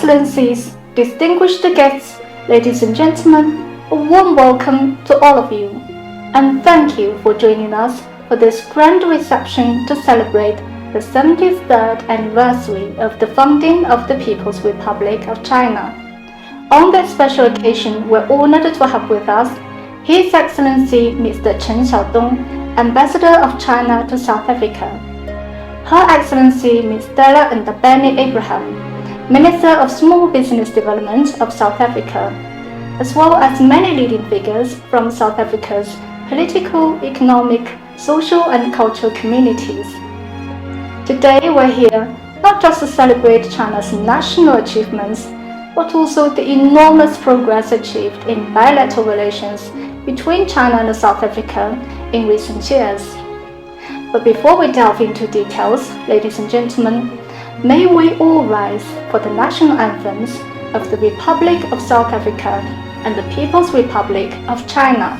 Excellencies, distinguished guests, ladies and gentlemen, a warm welcome to all of you, and thank you for joining us for this grand reception to celebrate the 73rd anniversary of the founding of the People's Republic of China. On this special occasion, we're honored to have with us His Excellency Mr. Chen Xiaodong, Ambassador of China to South Africa, Her Excellency Ms. Stella Ndabeni Abraham, Minister of Small Business Development of South Africa, as well as many leading figures from South Africa's political, economic, social and cultural communities. Today we're here not just to celebrate China's national achievements, but also the enormous progress achieved in bilateral relations between China and South Africa in recent years. But before we delve into details, ladies and gentlemen, may we all rise for the national anthems of the Republic of South Africa and the People's Republic of China.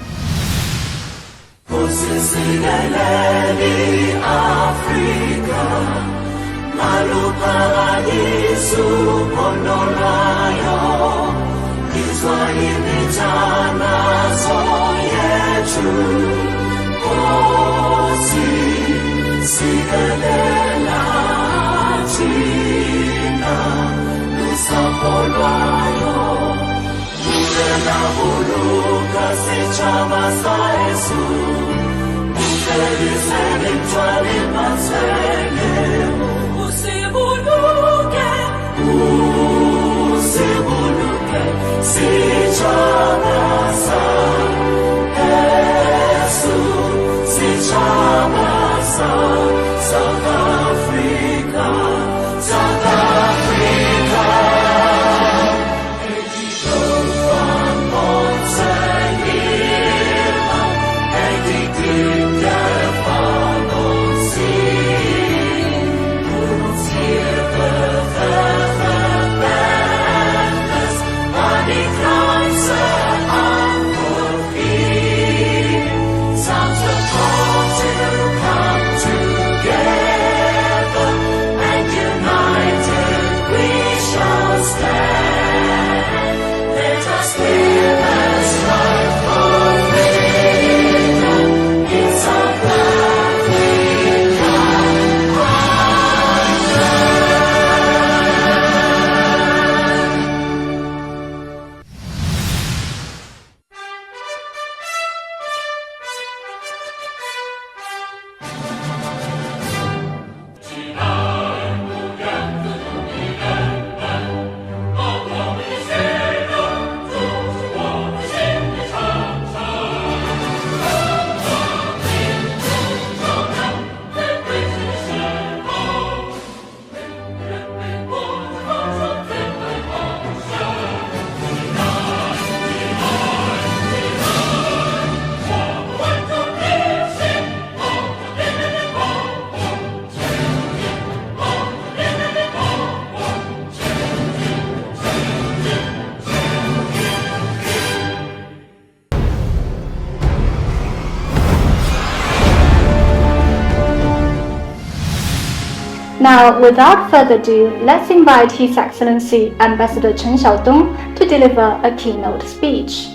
Now, without further ado, let's invite His Excellency Ambassador Chen Xiaodong to deliver a keynote speech.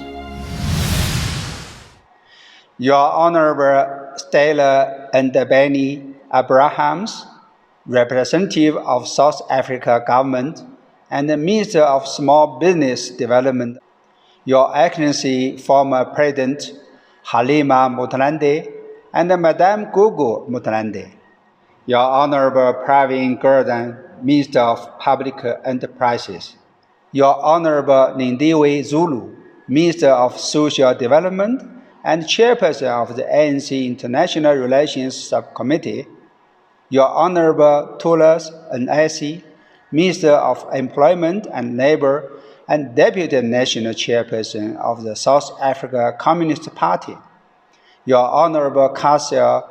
Your Honorable Stella Ndabeni Abrahams, Representative of South Africa Government and the Minister of Small Business Development, Your Excellency former President Halima Motlanthe and Madame Gugu Motlanthe, Your Honorable Pravin Gordhan, Minister of Public Enterprises, Your Honorable Lindiwe Zulu, Minister of Social Development and Chairperson of the ANC International Relations Subcommittee, Your Honorable Thulas Nasi, Minister of Employment and Labour and Deputy National Chairperson of the South Africa Communist Party, Your Honorable Kasia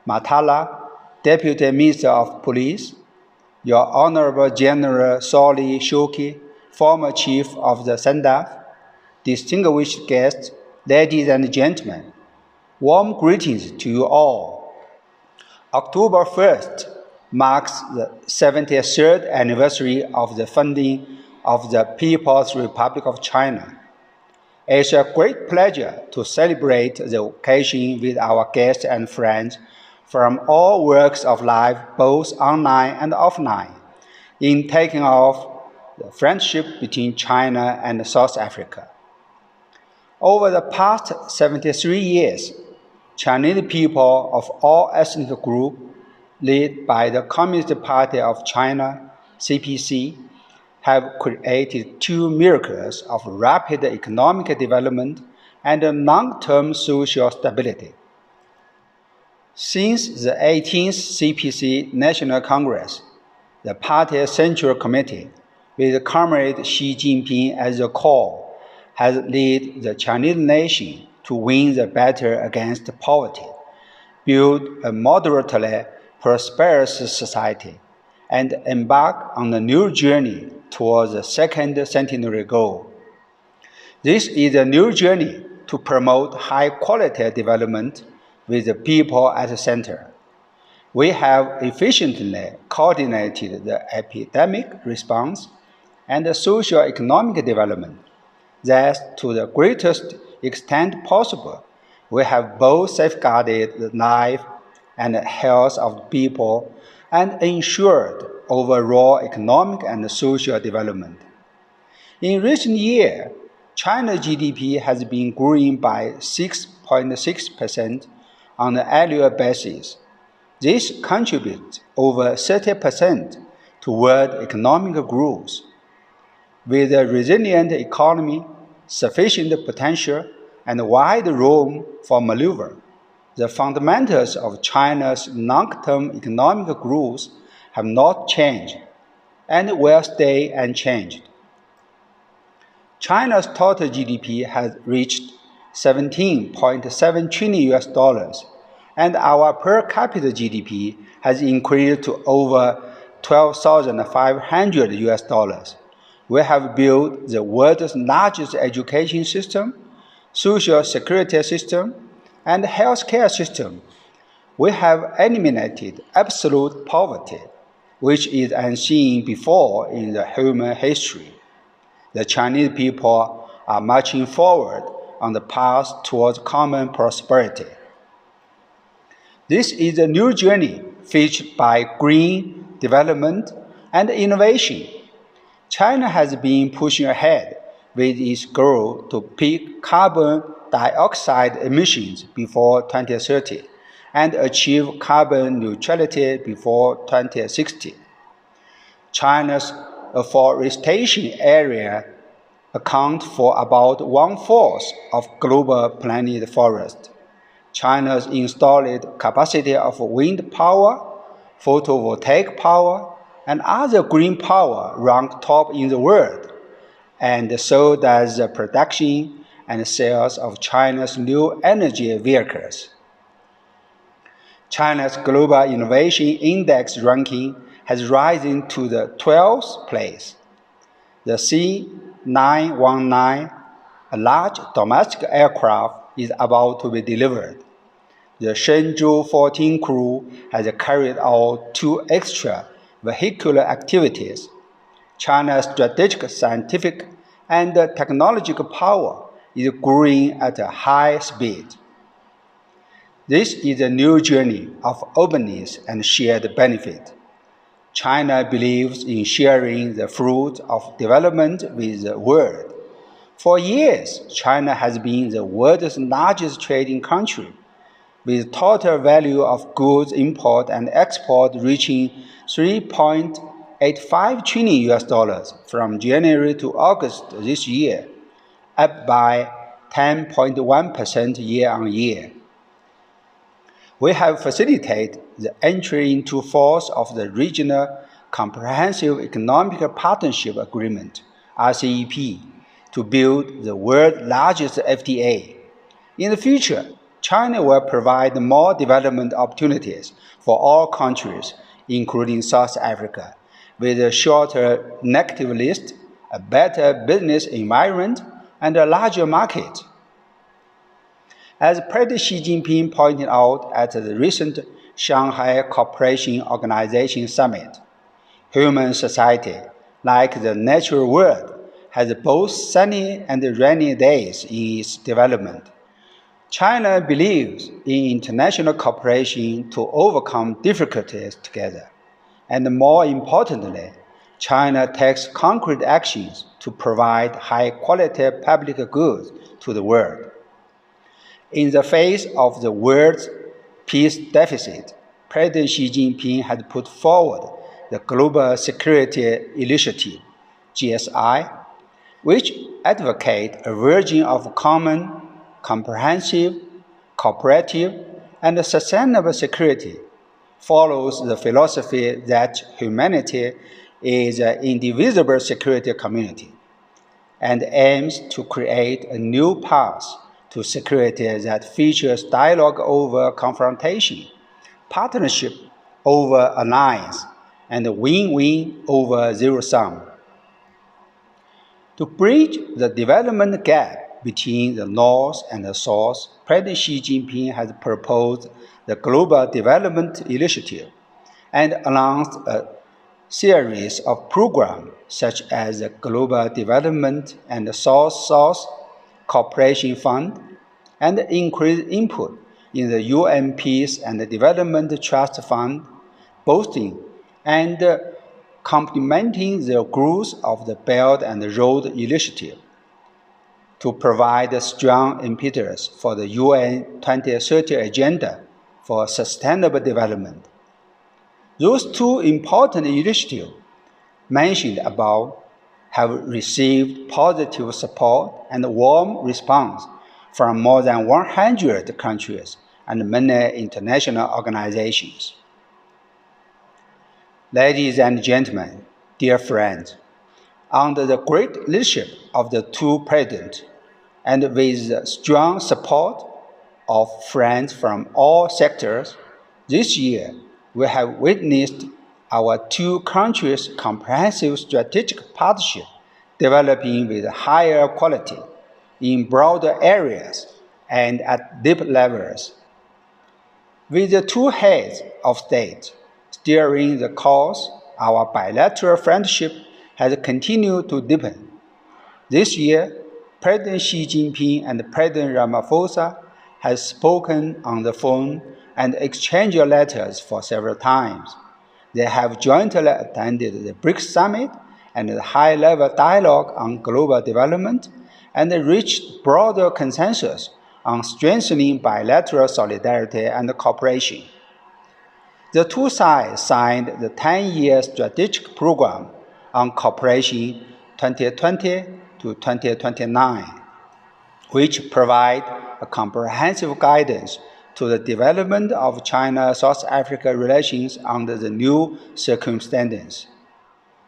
Matala, Deputy Minister of Police, Your Honorable General Solly Shoki, former Chief of the SANDF, distinguished guests, ladies and gentlemen, warm greetings to you all. October 1st marks the 73rd anniversary of the founding of the People's Republic of China. It's a great pleasure to celebrate the occasion with our guests and friends from all walks of life, both online and offline, in taking off the friendship between China and South Africa. Over the past 73 years, Chinese people of all ethnic groups, led by the Communist Party of China, CPC, have created two miracles of rapid economic development and long-term social stability. Since the 18th CPC National Congress, the Party Central Committee, with Comrade Xi Jinping as the core, has led the Chinese nation to win the battle against poverty, build a moderately prosperous society, and embark on a new journey towards the second centenary goal. This is a new journey to promote high-quality development with the people at the center. We have efficiently coordinated the epidemic response and the socio-economic development. Thus, to the greatest extent possible, we have both safeguarded the life and health of people and ensured overall economic and social development. In recent years, China's GDP has been growing by 6.6% on an annual basis. This contributes over 30% to world economic growth. With a resilient economy, sufficient potential, and wide room for maneuver, the fundamentals of China's long-term economic growth have not changed and will stay unchanged. China's total GDP has reached $17.7 trillion, and our per capita GDP has increased to over $12,500. We have built the world's largest education system, social security system, and healthcare system. We have eliminated absolute poverty, which is unseen before in the human history. The Chinese people are marching forward on the path towards common prosperity. This is a new journey featured by green development and innovation. China has been pushing ahead with its goal to peak carbon dioxide emissions before 2030 and achieve carbon neutrality before 2060. China's afforestation area accounts for about 1/4 of global planet forest. China's installed capacity of wind power, photovoltaic power, and other green power rank top in the world, and so does the production and sales of China's new energy vehicles. China's Global Innovation Index ranking has risen to the 12th place. The C919, a large domestic aircraft, is about to be delivered. The Shenzhou 14 crew has carried out 2 extra vehicular activities. China's strategic, scientific, and technological power is growing at a high speed. This is a new journey of openness and shared benefit. China believes in sharing the fruit of development with the world. For years, China has been the world's largest trading country, with total value of goods import and export reaching $3.85 trillion from January to August this year, up by 10.1% year-on-year. We have facilitated the entry into force of the Regional Comprehensive Economic Partnership Agreement, RCEP, to build the world's largest FTA. In the future, China will provide more development opportunities for all countries, including South Africa, with a shorter negative list, a better business environment, and a larger market. As President Xi Jinping pointed out at the recent Shanghai Cooperation Organization Summit, human society like the natural world, has both sunny and rainy days in its development. China believes in international cooperation to overcome difficulties together. And more importantly, China takes concrete actions to provide high-quality public goods to the world. In the face of the world's peace deficit, President Xi Jinping has put forward the Global Security Initiative, GSI, which advocates a vision of common, comprehensive, cooperative, and sustainable security, follows the philosophy that humanity is an indivisible security community, and aims to create a new path to security that features dialogue over confrontation, partnership over alliance, and win-win over zero-sum. To bridge the development gap between the North and the South, President Xi Jinping has proposed the Global Development Initiative and announced a series of programs such as the Global Development and South-South Cooperation Fund, and increased input in the UN Peace and Development Trust Fund, boosting and complementing the growth of the Belt and Road Initiative to provide a strong impetus for the UN 2030 Agenda for Sustainable Development. Those two important initiatives mentioned above have received positive support and warm response from more than 100 countries and many international organizations. Ladies and gentlemen, dear friends, under the great leadership of the two presidents and with the strong support of friends from all sectors, this year we have witnessed our two countries' comprehensive strategic partnership developing with higher quality in broader areas and at deep levels. With the two heads of state steering the course, our bilateral friendship has continued to deepen. This year, President Xi Jinping and President Ramaphosa have spoken on the phone and exchanged letters for several times. They have jointly attended the BRICS Summit and the high-level dialogue on global development and reached broader consensus on strengthening bilateral solidarity and cooperation. The two sides signed the 10-year strategic program on cooperation 2020 to 2029, which provides a comprehensive guidance to the development of China-South Africa relations under the new circumstances.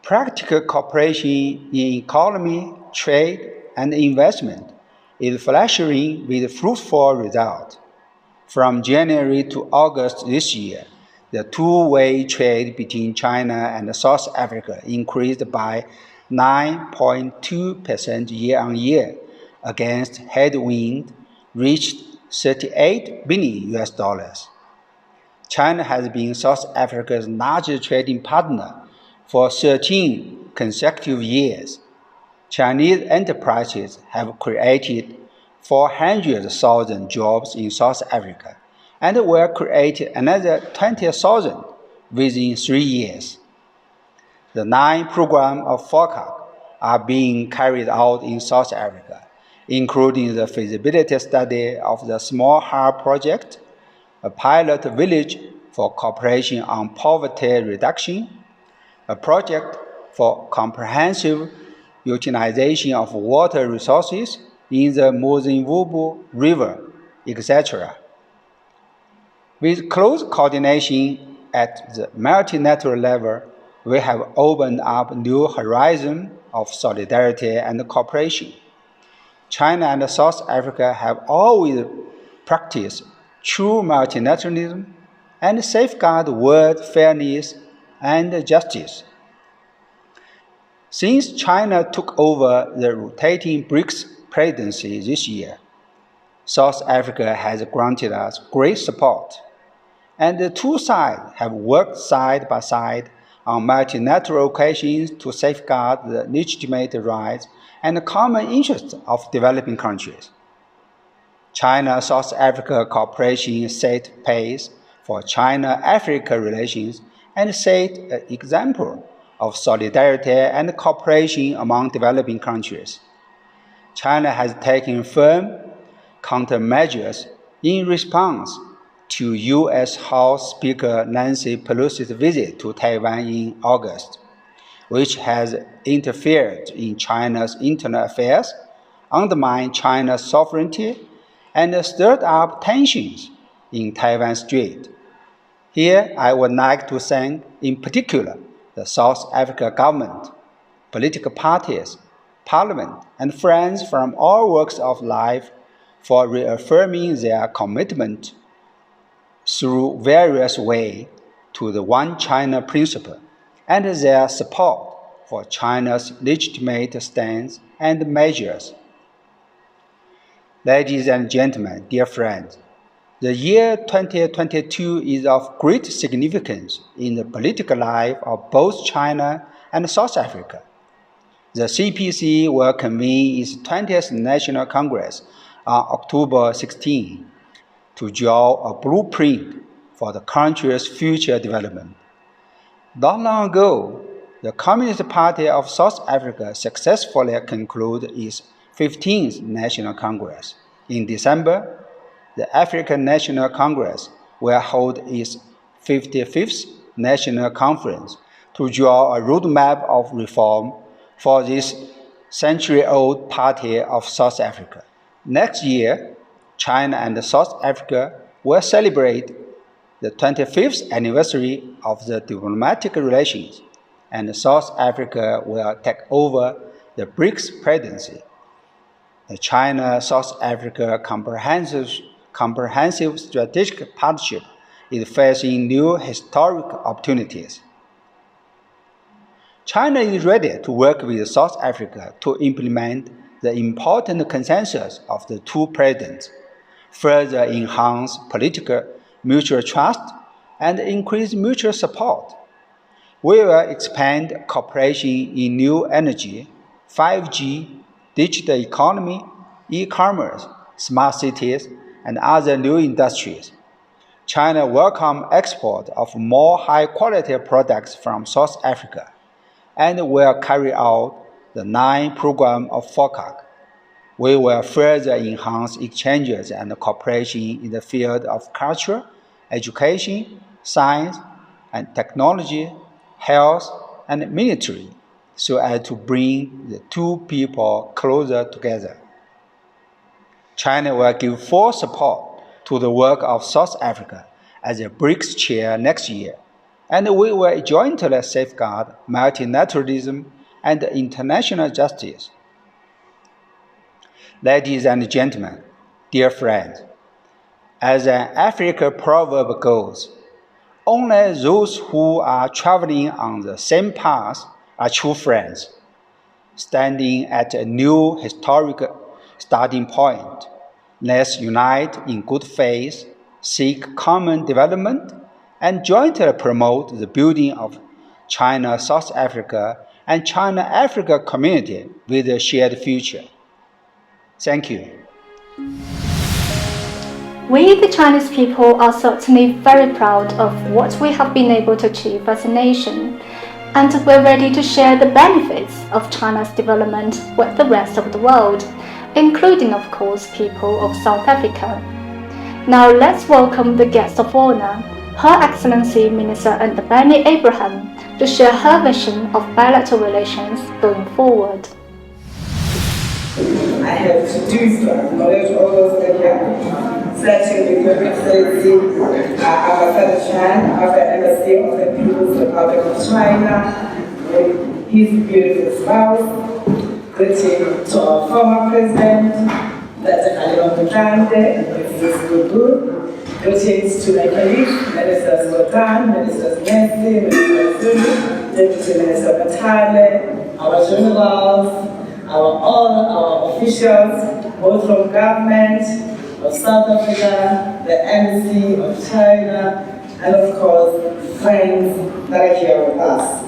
Practical cooperation in economy, trade, and investment is flourishing with fruitful results. From January to August this year, the two-way trade between China and South Africa increased by 9.2% year-on-year against headwind, reached $38 billion. China has been South Africa's largest trading partner for 13 consecutive years. Chinese enterprises have created 400,000 jobs in South Africa and will create another 20,000 within 3 years. The 9 programs of FOCAC are being carried out in South Africa, including the feasibility study of the Small Harp Project, a pilot village for cooperation on poverty reduction, a project for comprehensive utilization of water resources in the Mozambique River, etc. With close coordination at the multilateral level, we have opened up new horizons of solidarity and cooperation. China and South Africa have always practiced true multilateralism and safeguard world fairness and justice. Since China took over the rotating BRICS presidency this year, South Africa has granted us great support, and the two sides have worked side by side on multilateral occasions to safeguard the legitimate rights and common interests of developing countries. China-South Africa cooperation set pace for China-Africa relations and set an example of solidarity and cooperation among developing countries. China has taken firm countermeasures in response to U.S. House Speaker Nancy Pelosi's visit to Taiwan in August, which has interfered in China's internal affairs, undermined China's sovereignty, and stirred up tensions in Taiwan Strait. Here, I would like to thank, in particular, the South Africa government, political parties, parliament, and friends from all walks of life for reaffirming their commitment through various ways to the One China principle and their support for China's legitimate stance and measures. Ladies and gentlemen, dear friends, the year 2022 is of great significance in the political life of both China and South Africa. The CPC will convene its 20th National Congress on October 16 to draw a blueprint for the country's future development. Not long ago, the Communist Party of South Africa successfully concluded its 15th National Congress. In December, the African National Congress will hold its 55th National Conference to draw a roadmap of reform for this century-old party of South Africa. Next year, China and South Africa will celebrate the 25th anniversary of the diplomatic relations, and South Africa will take over the BRICS presidency. The China-South Africa comprehensive strategic partnership is facing new historic opportunities. China is ready to work with South Africa to implement the important consensus of the two presidents, further enhance political mutual trust, and increase mutual support. We will expand cooperation in new energy, 5G, digital economy, e-commerce, smart cities, and other new industries. China welcomes export of more high-quality products from South Africa and will carry out the 9 program of FOCAC. We will further enhance exchanges and cooperation in the field of culture, education, science and technology, health, and military, so as to bring the two people closer together. China will give full support to the work of South Africa as a BRICS chair next year, and we will jointly safeguard multilateralism and international justice. Ladies and gentlemen, dear friends, as an African proverb goes, only those who are traveling on the same path are true friends. Standing at a new historic starting point, let's unite in good faith, seek common development, and jointly promote the building of China-South Africa and China-Africa community with a shared future. Thank you. We, the Chinese people, are certainly very proud of what we have been able to achieve as a nation, and we're ready to share the benefits of China's development with the rest of the world, including, of course, people of South Africa. Now let's welcome the guest of honor, Her Excellency Minister Ndabeni Abraham, to share her vision of bilateral relations going forward. I have to do so, acknowledge all those that have certainly Her Excellency Ambassador Chan, our Embassy of the People's Republic of China, with his beautiful spouse. Greetings to our former president, Dr. Khalil Mutande and Mrs. Gugu. Greetings to my colleagues, Minister Sultan, Minister Messi, Minister Zulu, Deputy Minister Matale, our generals, all our officials, both from government of South Africa, the embassy of China, and of course, friends that are here with us.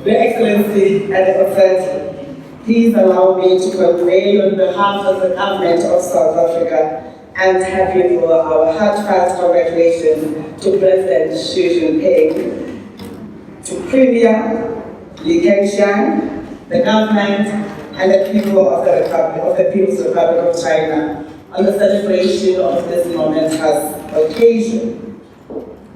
Your Excellency and Authority, please allow me to convey on behalf of the Government of South Africa and thank you for our heartfelt congratulations to President Xi Jinping, to Premier Li Keqiang, the government, and the people of the People's Republic of China on the celebration of this momentous occasion.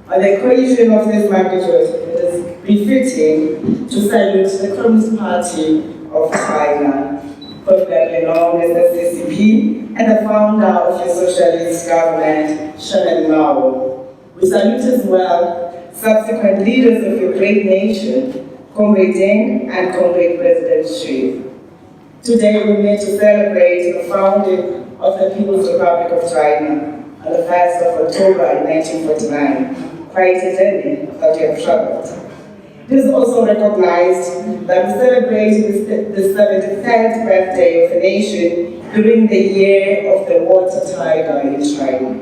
On the occasion of this magnitude, it is befitting to salute the Communist Party of China, popularly known as the CCP, and the founder of the socialist government, Chairman Mao. We salute as well subsequent leaders of your great nation, Comrade Deng and Comrade President Xi. Today we meet to celebrate the founding of the People's Republic of China on the 1st of October 1949, quite a journey that we have traveled. It is also recognized that we celebrate the 73rd birthday of the nation during the year of the water tiger in China,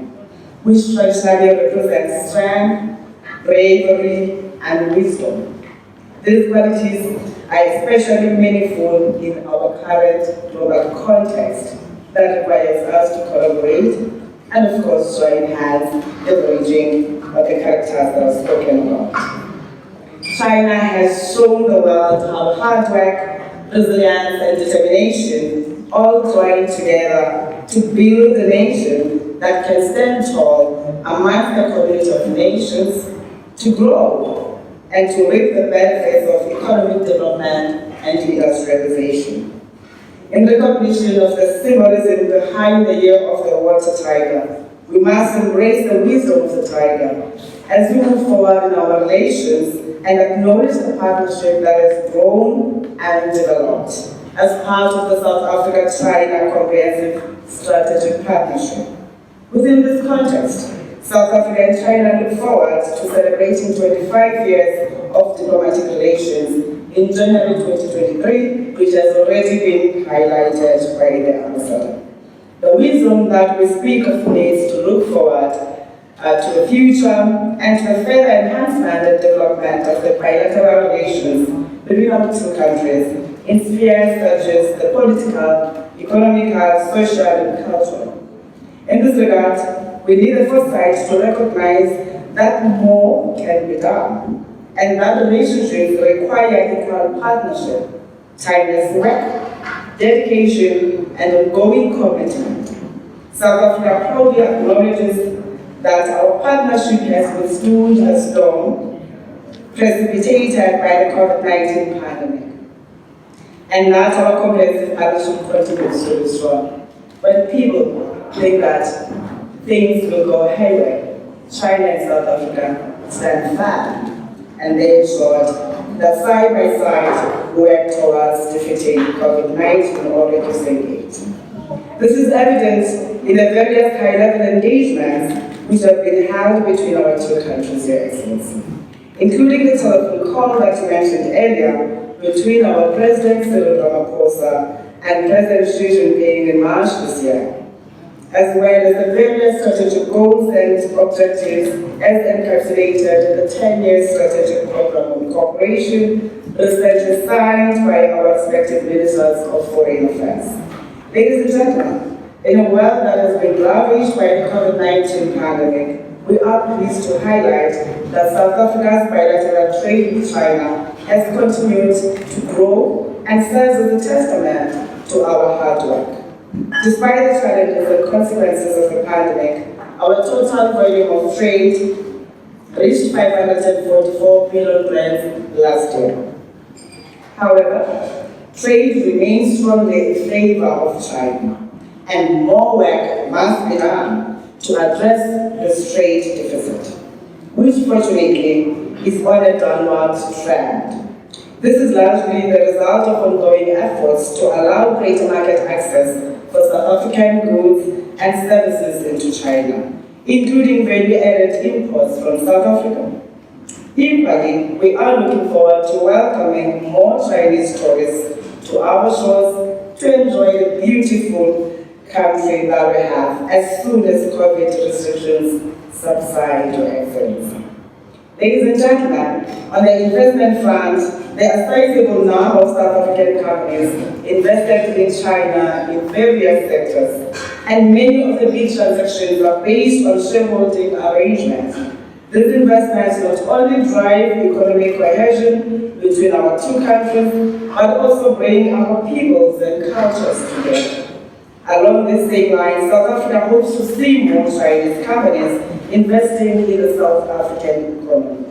which traditionally represents strength, bravery, and wisdom. These qualities are especially meaningful in our current global context that requires us to collaborate and, of course, join hands leveraging the characters that I've spoken about. China has shown the world how hard work, resilience, and determination all join together to build a nation that can stand tall amongst the community of nations, to grow and to reap the benefits of economic development and industrialization. In recognition of the symbolism behind the year of the water tiger, we must embrace the wisdom of the tiger as we move forward in our relations and acknowledge the partnership that has grown and developed as part of the South Africa-China Comprehensive Strategic Partnership. Within this context, South Africa and China look forward to celebrating 25 years of diplomatic relations in January 2023, which has already been highlighted by the ambassador. The wisdom that we speak of needs to look forward to the future and to a further enhancement and development of the bilateral relations between our two countries in spheres such as the political, economic, social, and cultural. In this regard, we need the foresight to recognize that more can be done and that relationships require equal partnership, tireless work, dedication, and ongoing commitment. South Africa proudly acknowledges that our partnership has withstood a storm precipitated by the COVID-19 pandemic, and that our comprehensive partnership continues to be strong. When people think that things will go haywire, China and South Africa stand firm, and they ensured that side by side work towards defeating COVID-19 or reducing it. This is evident in the various high-level engagements which have been held between our two countries, Your Excellency, including the telephone call that you mentioned earlier between our President Cyril Ramaphosa and President Xi Jinping in March this year, as well as the various strategic goals and objectives as encapsulated in the 10-year strategic program on cooperation recently signed by our respective ministers of foreign affairs. Ladies and gentlemen, in a world that has been ravaged by the COVID-19 pandemic, we are pleased to highlight that South Africa's bilateral trade with China has continued to grow and serves as a testament to our hard work. Despite the challenges and consequences of the pandemic, our total volume of trade reached 544 billion rands last year. However, trade remains strongly in favor of China, and more work must be done to address this trade deficit, which fortunately is on a downward trend. This is largely the result of ongoing efforts to allow greater market access for South African goods and services into China, including value-added imports from South Africa. Equally, we are looking forward to welcoming more Chinese tourists to our shores to enjoy the beautiful country that we have as soon as COVID restrictions subside, Your Excellency. Ladies and gentlemen, on the investment front, there are sizable number of South African companies invested in China in various sectors, and many of the big transactions are based on shareholding arrangements. These investments not only drive economic cohesion between our two countries, but also bring our peoples and cultures together. Along this same line, South Africa hopes to see more Chinese companies investing in the South African economy,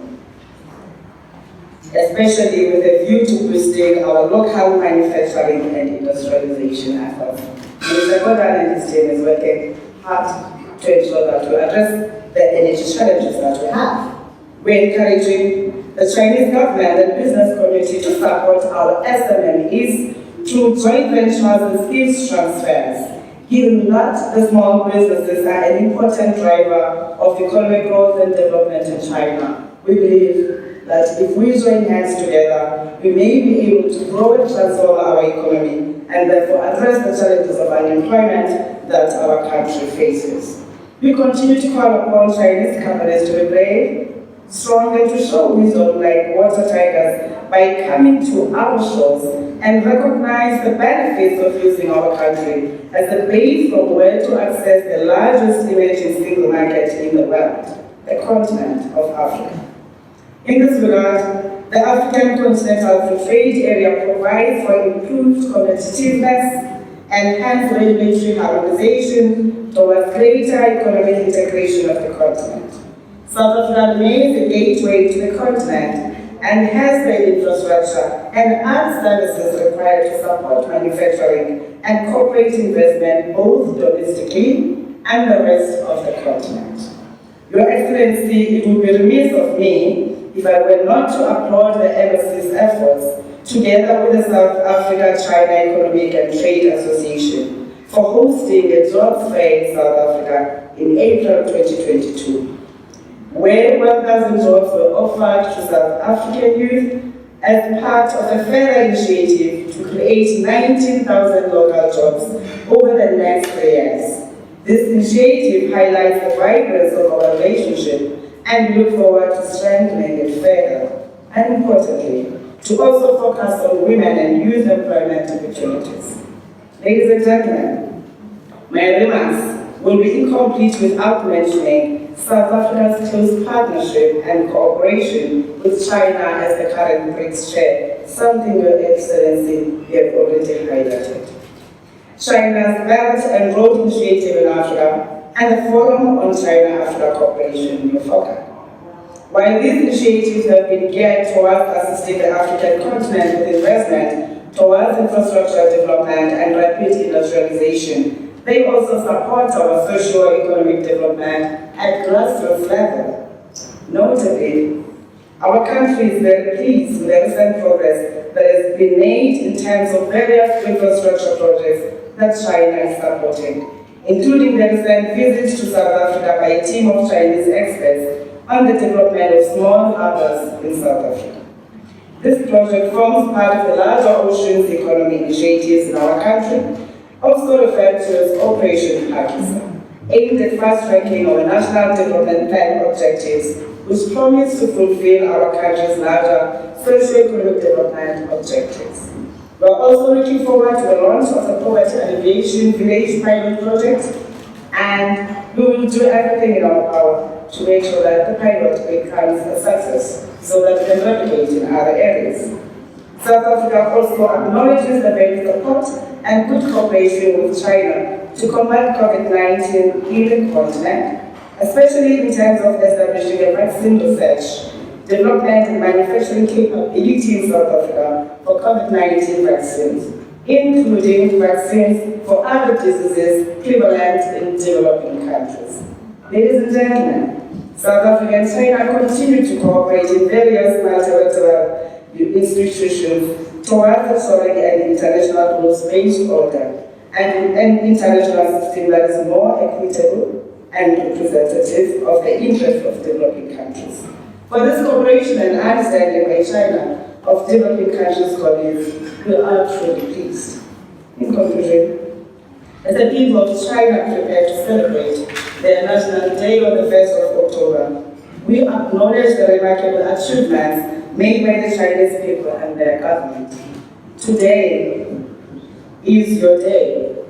especially with a view to boosting our local manufacturing and industrialization efforts. Mr. Gordhan and his team is working hard to ensure that we address the energy challenges that we have. We're encouraging the Chinese government and business community to support our SMEs through joint ventures and skills transfers, given that the small businesses are an important driver of economic growth and development in China. We believe that if we join hands together, we may be able to grow and transform our economy and therefore address the challenges of unemployment that our country faces. We continue to call upon Chinese companies to be brave, strong, and to show wisdom like water tigers by coming to our shores and recognize the benefits of using our country as a base from where to access the largest emerging single market in the world, the continent of Africa. In this regard, the African Continental Free Trade Area provides for improved competitiveness, enhanced regulatory harmonization towards greater economic integration of the continent. South Africa remains a gateway to the continent and has the infrastructure and other services required to support manufacturing and corporate investment both domestically and the rest of the continent. Your Excellency, it would be remiss of me if I were not to applaud the embassy's efforts, together with the South Africa-China Economic and Trade Association, for hosting a jobs fair in South Africa in April 2022, where 1,000 jobs were offered to South African youth as part of a further initiative to create 19,000 local jobs over the next 3 years. This initiative highlights the vibrance of our relationship and we look forward to strengthening it further, and importantly, to also focus on women and youth employment opportunities. Ladies and gentlemen, my remarks will be incomplete without mentioning South Africa's close partnership and cooperation with China as the current BRICS chair, something Your Excellency have already highlighted. China's Belt and Road Initiative in Africa and the Forum on China-Africa Cooperation, NUFOCA. While these initiatives have been geared towards assisting the African continent with investment towards infrastructure development and rapid industrialization, they also support our socio-economic development at grassroots level. Notably, our country is very pleased with the recent progress that has been made in terms of various infrastructure projects that China is supporting, including the recent visit to South Africa by a team of Chinese experts on the development of small harbors in South Africa. This project forms part of the larger oceans economy initiatives in our country, also referred to as Operation Pakistan, aimed at fast-tracking our national development plan objectives, which promise to fulfill our country's larger socio-economic development objectives. We are also looking forward to the launch of the Poverty Alleviation Village Pilot Project, and we will do everything in our power to make sure that the pilot becomes a success so that we can replicate in other areas. South Africa also acknowledges the very support and good cooperation with China to combat COVID-19 in the continent, especially in terms of establishing a vaccine research, development and manufacturing capability in South Africa for COVID-19 vaccines, including vaccines for other diseases prevalent in developing countries. Ladies and gentlemen, South Africa and China continue to cooperate in various multilateral institutions towards restoring an international rules-based order and an international system that is more equitable and representative of the interests of developing countries. For this cooperation and understanding by China of developing countries' colleagues, we are truly pleased. In conclusion, as the people of China prepare to celebrate their National Day on the 1st of October, We acknowledge the remarkable achievements made by the Chinese people and their government. Today is your day,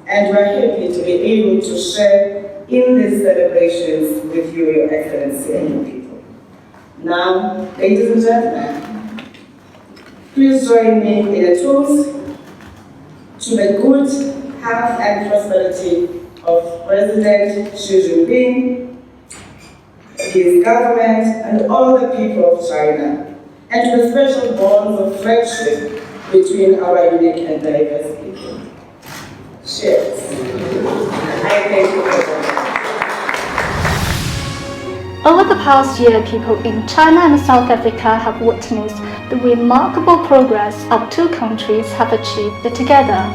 and we are happy to be able to share in these celebrations with you, Your Excellency, and your people. Now, ladies and gentlemen, please join me in a toast to the good health and prosperity of President Xi Jinping, his government, and all the people of China, and to the special bonds of friendship between our unique and diverse people. Cheers. I thank you for that. Over the past year, people in China and South Africa have witnessed the remarkable progress our two countries have achieved together.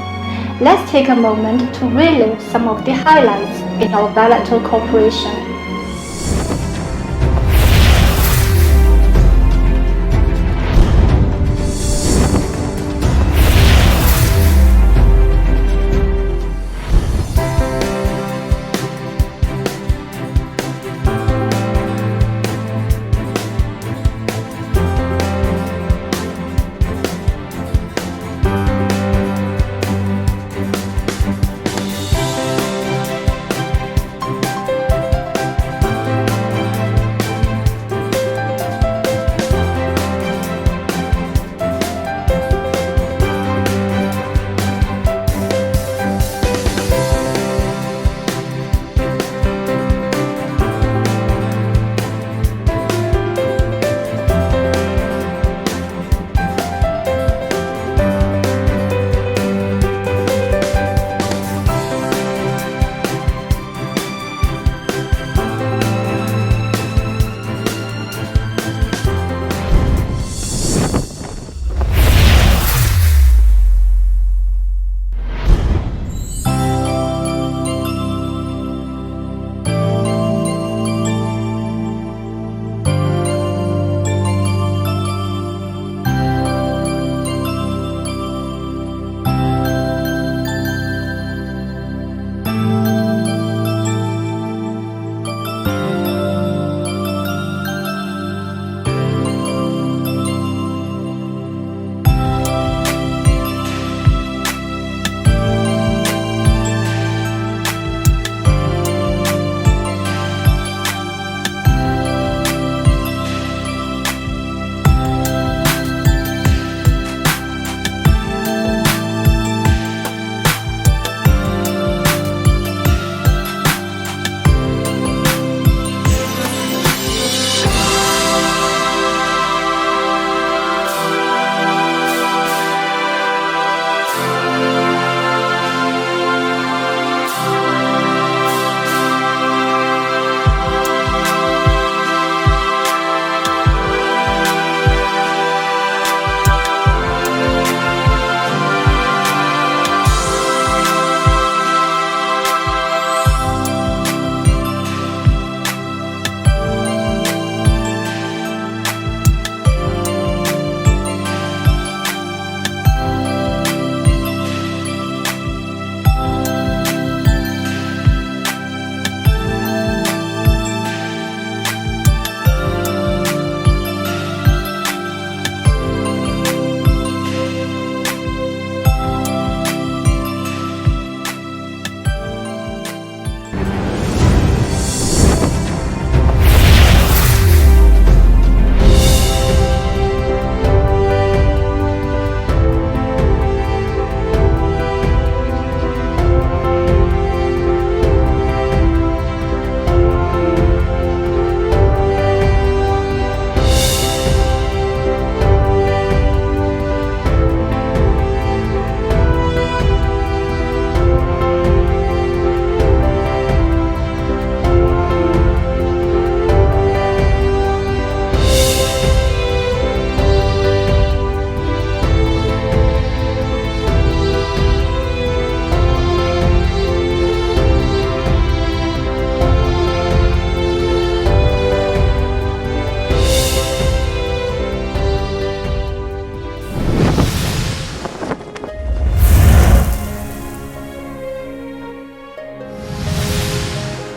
Let's take a moment to relive some of the highlights in our bilateral cooperation.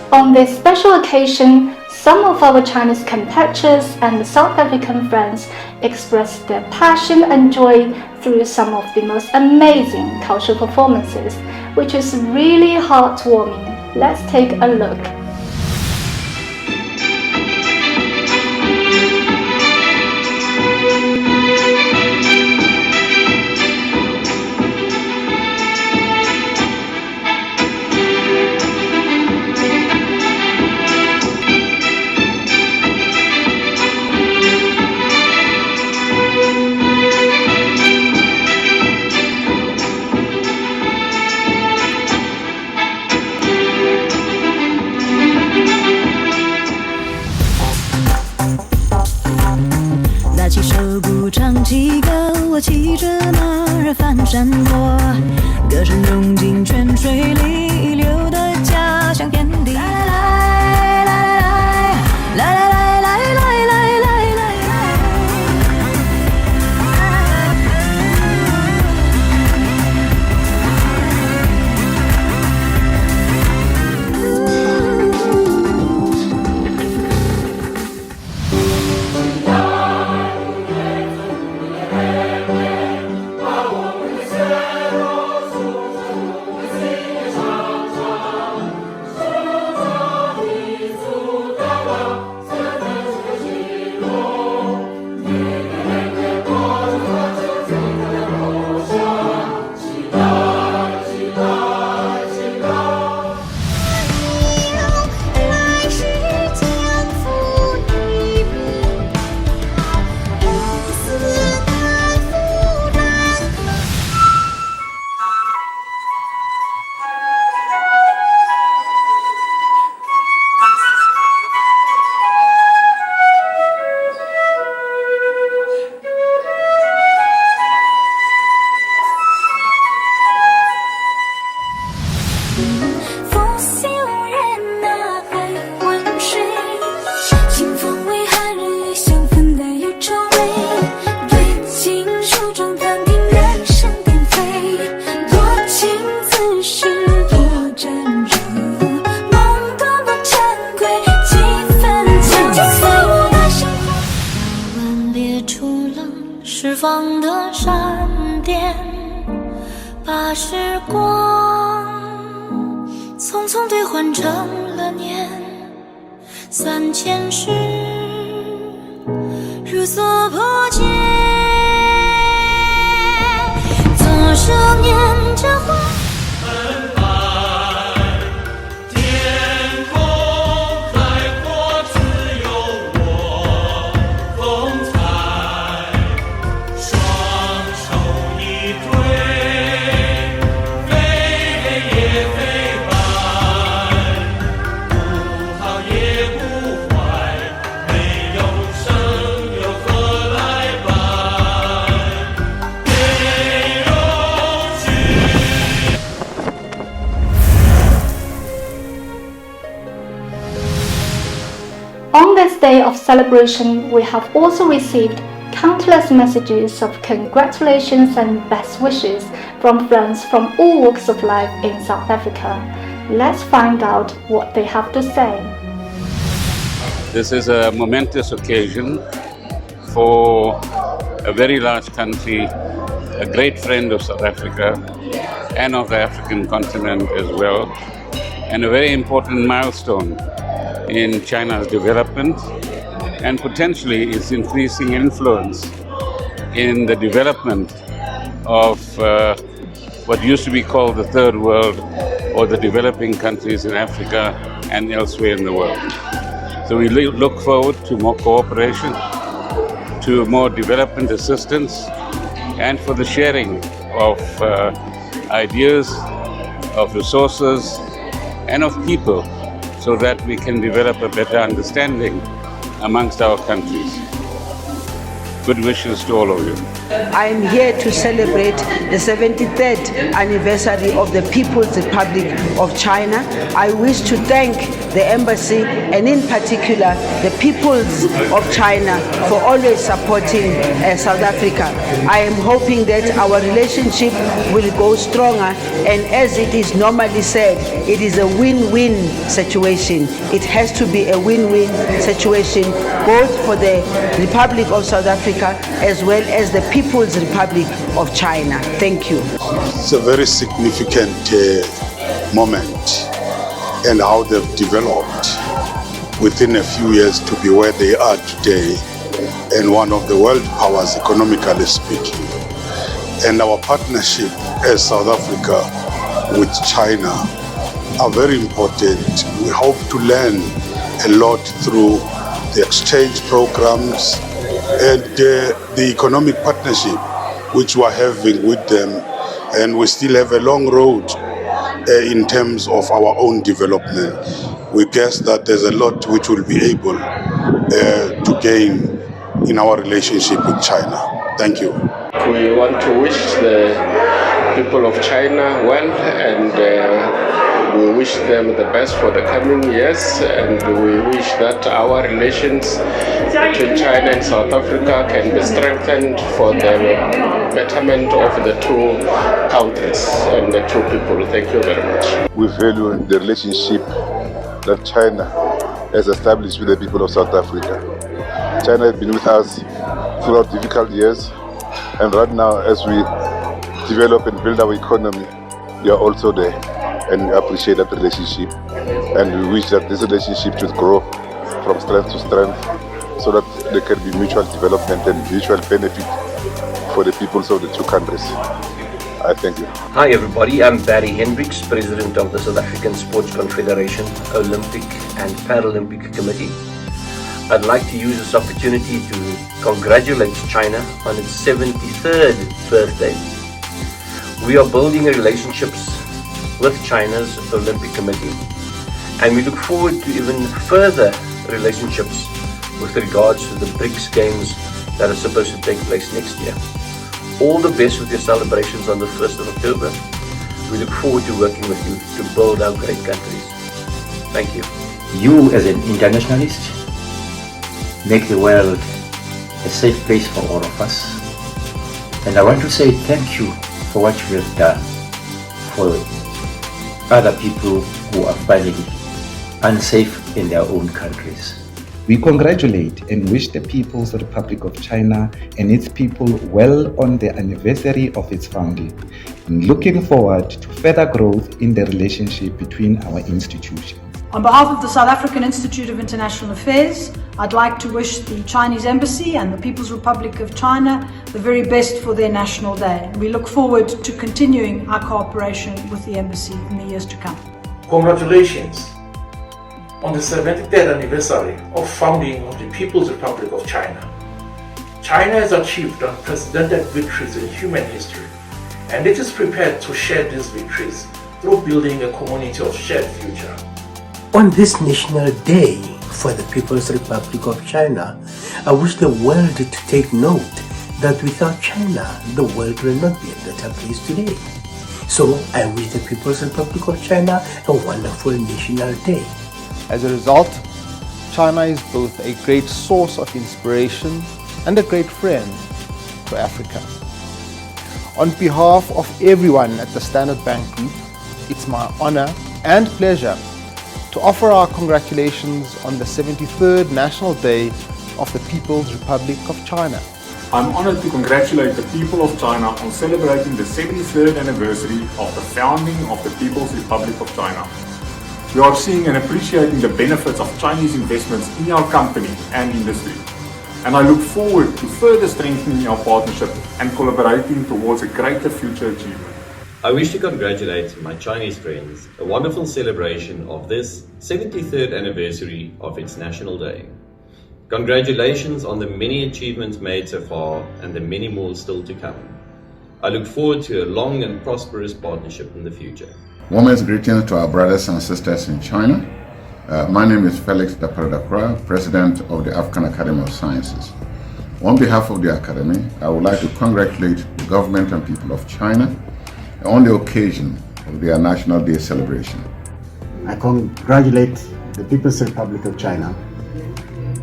On this special occasion, some of our Chinese compatriots and South African friends expressed their passion and joy through some of the most amazing cultural performances, which is really heartwarming. Let's take a look.唱起歌，我骑着马儿翻山坡，歌声融进泉水里流的家乡遍地。来来来来来来来来来来来来。释放的闪电，把时光匆匆兑换成了年，3000世如所破茧，左手捻着花。On this day of celebration, we have also received countless messages of congratulations and best wishes from friends from all walks of life in South Africa. Let's find out what they have to say. This is a momentous occasion for a very large country, a great friend of South Africa and of the African continent as well, and a very important milestone in China's development and potentially its increasing influence in the development of what used to be called the Third World or the developing countries in Africa and elsewhere in the world. So we look forward to more cooperation, to more development assistance, and for the sharing of ideas, of resources, and of people, so that we can develop a better understanding amongst our countries. Good wishes to all of you. I am here to celebrate the 73rd anniversary of the People's Republic of China. I wish to thank the embassy and in particular the peoples of China for always supporting South Africa. I am hoping that our relationship will go stronger, and as it is normally said, it is a win-win situation. It has to be a win-win situation both for the Republic of South Africa as well as the People's Republic of China. Thank you. It's a very significant moment, and how they've developed within a few years to be where they are today, and one of the world powers economically speaking. And our partnership as South Africa with China are very important. We hope to learn a lot through the exchange programs and the economic partnership which we're having with them, and we still have a long road in terms of our own development. We guess that there's a lot which we'll be able to gain in our relationship with China. Thank you. We want to wish the people of China well, and we wish them the best for the coming years, and we wish that our relations between China and South Africa can be strengthened for the betterment of the two countries and the two people. Thank you very much. We value the relationship that China has established with the people of South Africa. China has been with us throughout difficult years, and right now as we develop and build our economy, we are also there, and we appreciate that relationship, and we wish that this relationship should grow from strength to strength so that there can be mutual development and mutual benefit for the peoples of the two countries. I thank you. Hi everybody, I'm Barry Hendricks, President of the South African Sports Confederation Olympic and Paralympic Committee. I'd like to use this opportunity to congratulate China on its 73rd birthday. We are building relationships with China's Olympic Committee, and we look forward to even further relationships with regards to the BRICS Games that are supposed to take place next year. All the best with your celebrations on the 1st of October. We look forward to working with you to build our great countries. Thank you. You as an internationalist make the world a safe place for all of us. And I want to say thank you for what you have done for other people who are finding it unsafe in their own countries. We congratulate and wish the People's Republic of China and its people well on the anniversary of its founding, and looking forward to further growth in the relationship between our institutions. On behalf of the South African Institute of International Affairs, I'd like to wish the Chinese Embassy and the People's Republic of China the very best for their National Day. We look forward to continuing our cooperation with the Embassy in the years to come. Congratulations on the 73rd anniversary of founding of the People's Republic of China. China has achieved unprecedented victories in human history, and it is prepared to share these victories through building a community of shared future. On this National Day for the People's Republic of China, I wish the world to take note that without China, the world will not be a better place today. So I wish the People's Republic of China a wonderful National Day. As a result, China is both a great source of inspiration and a great friend to Africa. On behalf of everyone at the Standard Bank Group, it's my honor and pleasure to offer our congratulations on the 73rd National Day of the People's Republic of China. I'm honored to congratulate the people of China on celebrating the 73rd anniversary of the founding of the People's Republic of China. We are seeing and appreciating the benefits of Chinese investments in our company and industry. And I look forward to further strengthening our partnership and collaborating towards a greater future achievement. I wish to congratulate my Chinese friends, a wonderful celebration of this 73rd anniversary of its National Day. Congratulations on the many achievements made so far and the many more still to come. I look forward to a long and prosperous partnership in the future. Warmest greetings to our brothers and sisters in China. My name is Felix Daparadakra, President of the African Academy of Sciences. On behalf of the Academy, I would like to congratulate the government and people of China on the occasion of their National Day celebration. I congratulate the People's Republic of China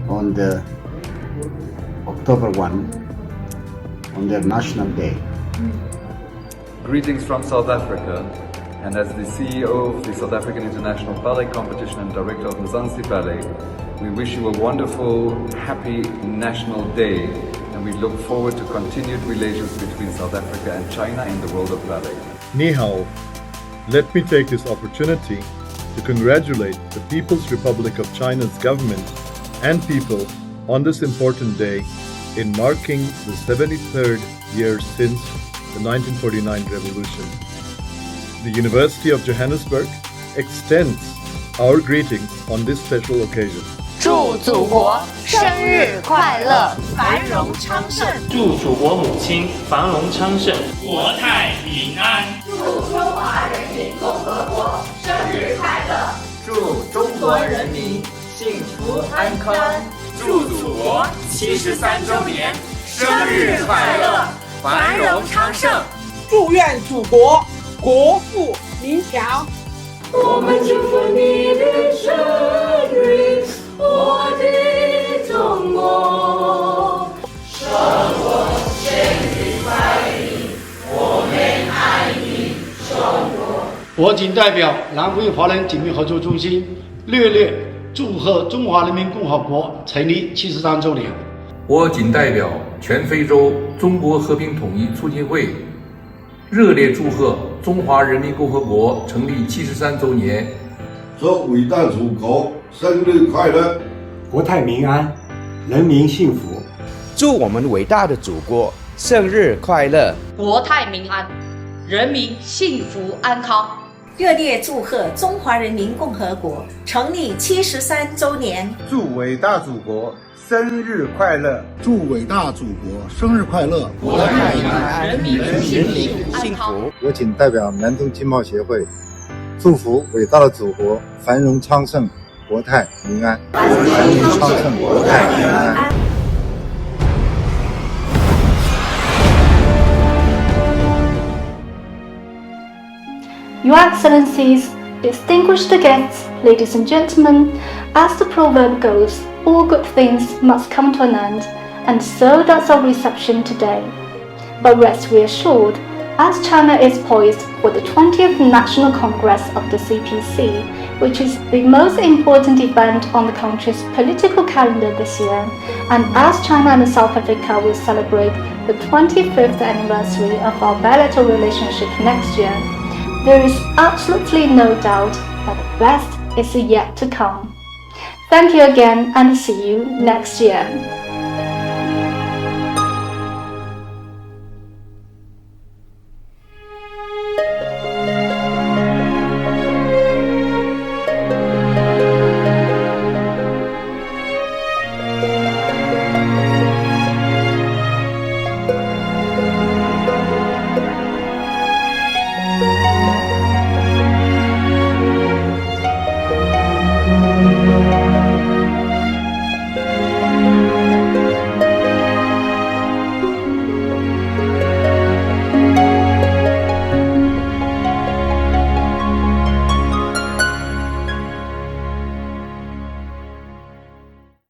on the October 1 on their National Day. Greetings from South Africa, and as the CEO of the South African International Ballet Competition and Director of Mzansi Ballet, we wish you a wonderful, happy National Day, and we look forward to continued relations between South Africa and China in the world of ballet. Ni hao. Let me take this opportunity to congratulate the People's Republic of China's government and people on this important day in marking the 73rd year since the 1949 revolution. The University of Johannesburg extends our greetings on this special occasion. 祝祖国生日快乐，繁荣昌盛。祝祖国母亲繁荣昌盛，国泰民安。祝中华人民共和国生日快乐。祝中国人民幸福安康。祝祖国73周年生日快乐，繁荣昌盛。祝愿祖国国富民强。我们祝福你的生日，我的中国。生活生日快乐，我们爱你中国。我谨代表南非华人紧密合作中心热烈祝贺中华人民共和国成立73周年。我谨代表全非洲中国和平统一促进会热烈祝贺中华人民共和国成立73周年。祝伟大祖国生日快乐，国泰民安，人民幸福。祝我们伟大的祖国生日快乐，国泰民安，人民幸福安康。热烈祝贺中华人民共和国成立73周年。祝伟大祖国生日快乐！祝伟大祖国生日快乐！国泰民安，人民幸福。我谨代表南通经贸协会，祝福伟大的祖国繁荣昌盛，国泰民安。繁荣昌盛，国泰民安。Your Excellencies, distinguished guests, ladies and gentlemen, as the proverb goes, all good things must come to an end, and so does our reception today. But rest reassured, as China is poised for the 20th National Congress of the CPC, which is the most important event on the country's political calendar this year, and as China and South Africa will celebrate the 25th anniversary of our bilateral relationship next year, there is absolutely no doubt that the best is yet to come. Thank you again and see you next year.